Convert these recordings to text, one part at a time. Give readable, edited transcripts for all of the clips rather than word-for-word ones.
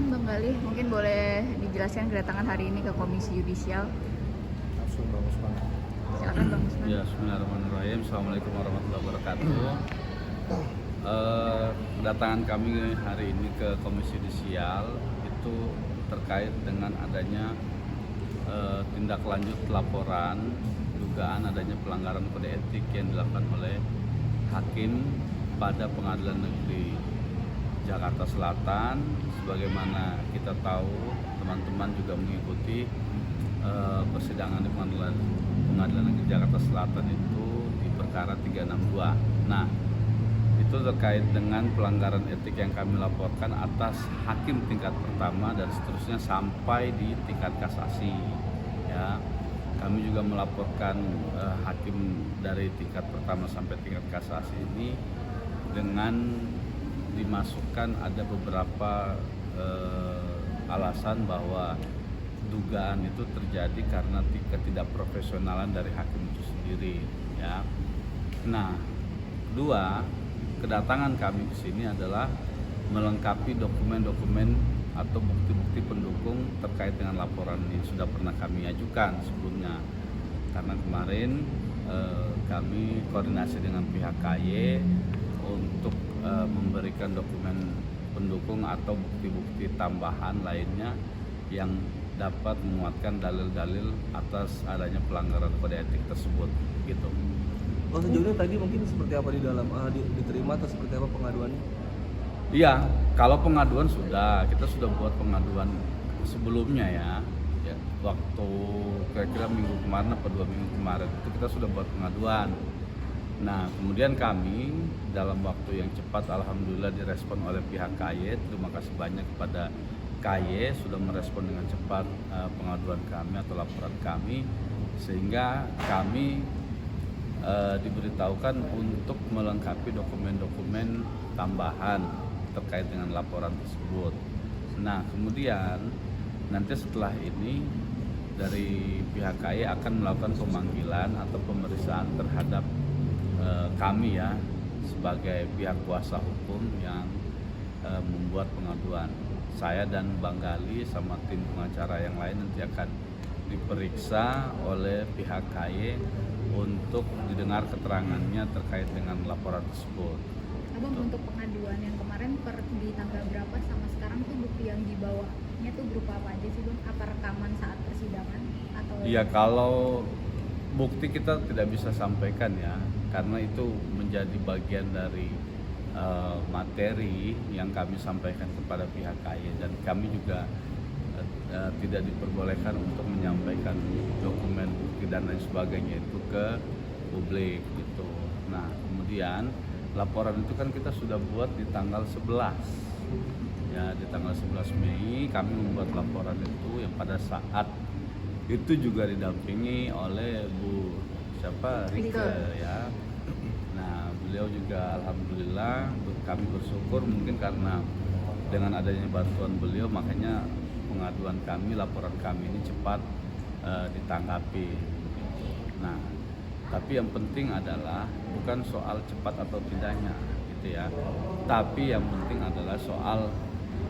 Bang Galih, mungkin boleh dijelaskan kedatangan hari ini ke Komisi Yudisial. Langsung Bang Usman. Silakan Bang Usman. Ya, bismillahirrahmanirrahim. Assalamualaikum warahmatullahi wabarakatuh. Kedatangan kami hari ini ke Komisi Yudisial itu terkait dengan adanya tindak lanjut laporan dugaan adanya pelanggaran kode etik yang dilakukan oleh hakim pada Pengadilan Negeri Jakarta Selatan. Sebagaimana kita tahu, teman-teman juga mengikuti persidangan di Pengadilan Negeri Jakarta Selatan itu di perkara 362. Nah, itu terkait dengan pelanggaran etik yang kami laporkan atas hakim tingkat pertama dan seterusnya sampai di tingkat kasasi. Ya, kami juga melaporkan hakim dari tingkat pertama sampai tingkat kasasi ini dengan dimasukkan ada beberapa alasan bahwa dugaan itu terjadi karena ketidakprofesionalan dari hakim itu sendiri. Ya, nah, kedua, kedatangan kami ke sini adalah melengkapi dokumen-dokumen atau bukti-bukti pendukung terkait dengan laporan yang sudah pernah kami ajukan sebelumnya. Karena kemarin kami koordinasi dengan pihak KY untuk memberikan dokumen pendukung atau bukti-bukti tambahan lainnya yang dapat menguatkan dalil-dalil atas adanya pelanggaran kode etik tersebut, gitu. Oh, sejauh ini tadi mungkin seperti apa di dalam diterima atau seperti apa pengaduannya? Iya, kalau pengaduan kita sudah buat pengaduan sebelumnya ya, waktu kira-kira minggu kemarin atau 2 minggu kemarin itu kita sudah buat pengaduan. Nah, kemudian kami dalam waktu yang cepat alhamdulillah direspon oleh pihak KY. Terima kasih banyak kepada KY sudah merespon dengan cepat pengaduan kami atau laporan kami, sehingga kami diberitahukan untuk melengkapi dokumen-dokumen tambahan terkait dengan laporan tersebut. Nah, kemudian nanti setelah ini dari pihak KY akan melakukan pemanggilan atau pemeriksaan terhadap kami ya sebagai pihak kuasa hukum yang membuat pengaduan. Saya dan Bang Gali sama tim pengacara yang lain nanti akan diperiksa oleh pihak KY untuk didengar keterangannya terkait dengan laporan tersebut. Abang, untuk pengaduan yang kemarin di tanggal berapa sama sekarang tuh bukti yang dibawanya tuh berupa apa aja sih Bang? Apa rekaman saat persidangan atau? Iya, kalau bukti kita tidak bisa sampaikan ya, karena itu menjadi bagian dari materi yang kami sampaikan kepada pihak KY, dan kami juga tidak diperbolehkan untuk menyampaikan dokumen bukti dan lain sebagainya itu ke publik gitu. Nah, kemudian laporan itu kan kita sudah buat di tanggal 11. Ya, di tanggal 11 Mei kami membuat laporan itu yang pada saat itu juga didampingi oleh Bu Rike ya. Nah, beliau juga alhamdulillah kami bersyukur mungkin karena dengan adanya bantuan beliau makanya pengaduan kami, laporan kami ini cepat ditanggapi. Nah, tapi yang penting adalah bukan soal cepat atau tidaknya, gitu ya. Tapi yang penting adalah soal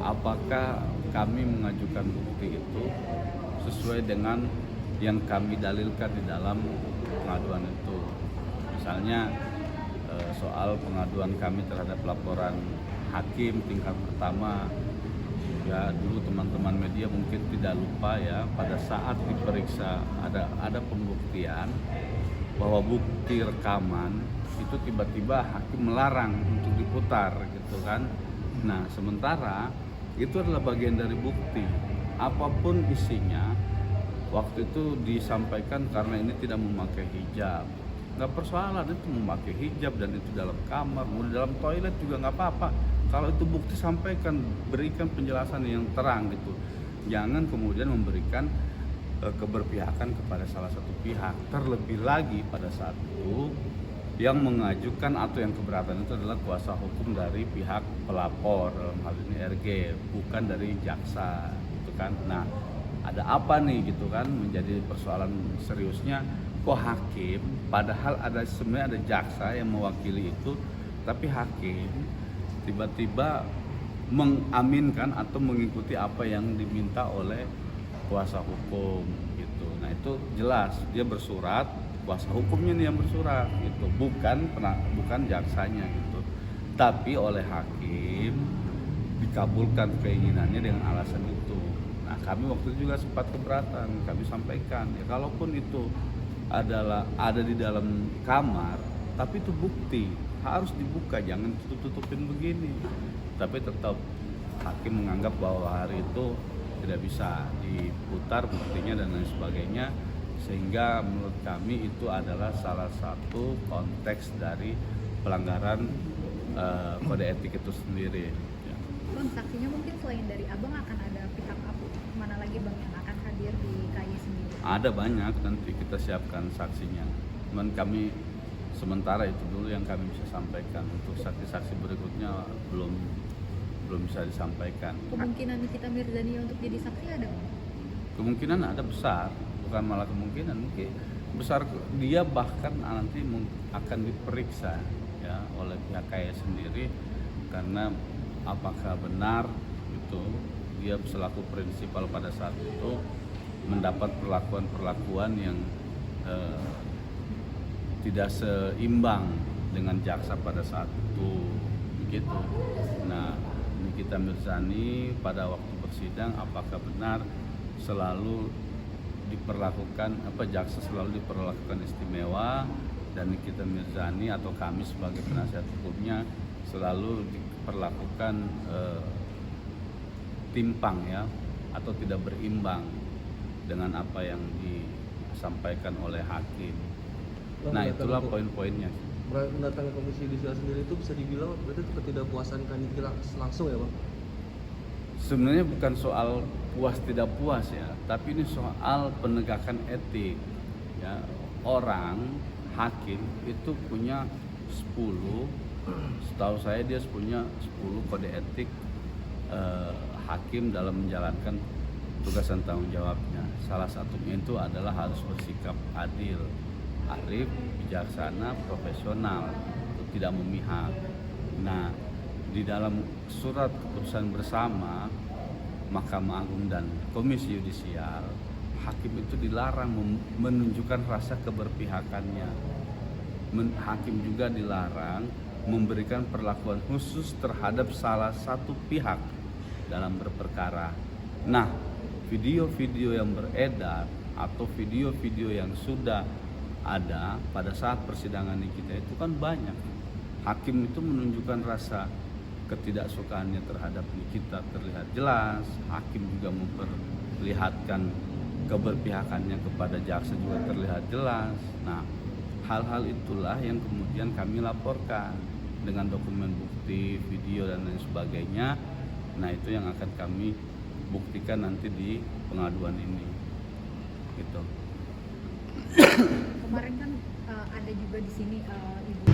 apakah kami mengajukan bukti itu sesuai dengan yang kami dalilkan di dalam pengaduan itu. Misalnya soal pengaduan kami terhadap laporan hakim tingkat pertama. Ya, dulu teman-teman media mungkin tidak lupa ya, pada saat diperiksa ada pembuktian bahwa bukti rekaman itu tiba-tiba hakim melarang untuk diputar gitu kan. Nah, sementara itu adalah bagian dari bukti. Apapun isinya, waktu itu disampaikan karena ini tidak memakai hijab. Nggak persoalan itu memakai hijab dan itu dalam kamar, mau di dalam toilet juga nggak apa-apa. Kalau itu bukti sampaikan, berikan penjelasan yang terang gitu. Jangan kemudian memberikan keberpihakan kepada salah satu pihak. Terlebih lagi pada saat itu yang mengajukan atau yang keberatan itu adalah kuasa hukum dari pihak pelapor, dalam hal ini RG, bukan dari jaksa gitu kan. Nah, ada apa nih gitu kan, menjadi persoalan seriusnya kok hakim padahal sebenarnya ada jaksa yang mewakili itu, tapi hakim tiba-tiba mengaminkan atau mengikuti apa yang diminta oleh kuasa hukum gitu. Nah itu jelas dia bersurat, kuasa hukumnya nih yang bersurat gitu, bukan jaksanya gitu. Tapi oleh hakim dikabulkan keinginannya dengan alasan itu. Nah kami waktu itu juga sempat keberatan, kami sampaikan ya kalaupun itu adalah ada di dalam kamar, tapi itu bukti harus dibuka, jangan tutup-tutupin begini. Tapi tetap hakim menganggap bahwa hari itu tidak bisa diputar buktinya dan lain sebagainya, sehingga menurut kami itu adalah salah satu konteks dari pelanggaran kode etik itu sendiri. Ya. Bang, saksinya mungkin selain dari abang akan ada pihak mana lagi bang yang akan hadir di KY sendiri? Ada banyak, nanti kita siapkan saksinya. Cuman kami sementara itu dulu yang kami bisa sampaikan, untuk saksi-saksi berikutnya belum bisa disampaikan. Kemungkinan Nikita Mirzani untuk jadi saksi ada bang? Kemungkinan ada besar, bukan malah kemungkinan, mungkin besar, dia bahkan nanti akan diperiksa ya oleh pihak KAI sendiri, karena apakah benar itu dia selaku prinsipal pada saat itu mendapat perlakuan yang tidak seimbang dengan jaksa pada saat itu begitu. Nah, Nikita Mirzani pada waktu bersidang apakah benar selalu diperlakukan jaksa selalu diperlakukan istimewa, dan Nikita Mirzani atau kami sebagai penasihat hukumnya selalu diperlakukan timpang ya, atau tidak berimbang dengan apa yang disampaikan oleh hakim. Nah itulah poin-poinnya. Mendatangi komisi judisial sendiri itu bisa dibilang berarti ketidakpuasan kandidat langsung ya bang? Sebenarnya bukan soal puas tidak puas ya, tapi ini soal penegakan etik ya. Orang hakim itu punya 10, setahu saya dia punya 10 kode etik hakim dalam menjalankan tugas dan tanggung jawabnya. Salah satunya itu adalah harus bersikap adil, arif, bijaksana, profesional, tidak memihak. Nah, di dalam surat keputusan bersama Mahkamah Agung dan Komisi Yudisial, hakim itu dilarang menunjukkan rasa keberpihakannya. Hakim juga dilarang memberikan perlakuan khusus terhadap salah satu pihak dalam berperkara. Nah, video-video yang beredar atau video-video yang sudah ada pada saat persidangan kita itu kan banyak. Hakim itu menunjukkan rasa ketidaksukaannya terhadap Nikita terlihat jelas. Hakim juga memperlihatkan keberpihakannya kepada jaksa juga terlihat jelas. Nah, hal-hal itulah yang kemudian kami laporkan dengan dokumen bukti, video dan lain sebagainya. Nah, itu yang akan kami buktikan nanti di pengaduan ini. Gitu. Kemarin kan ada juga di sini Ibu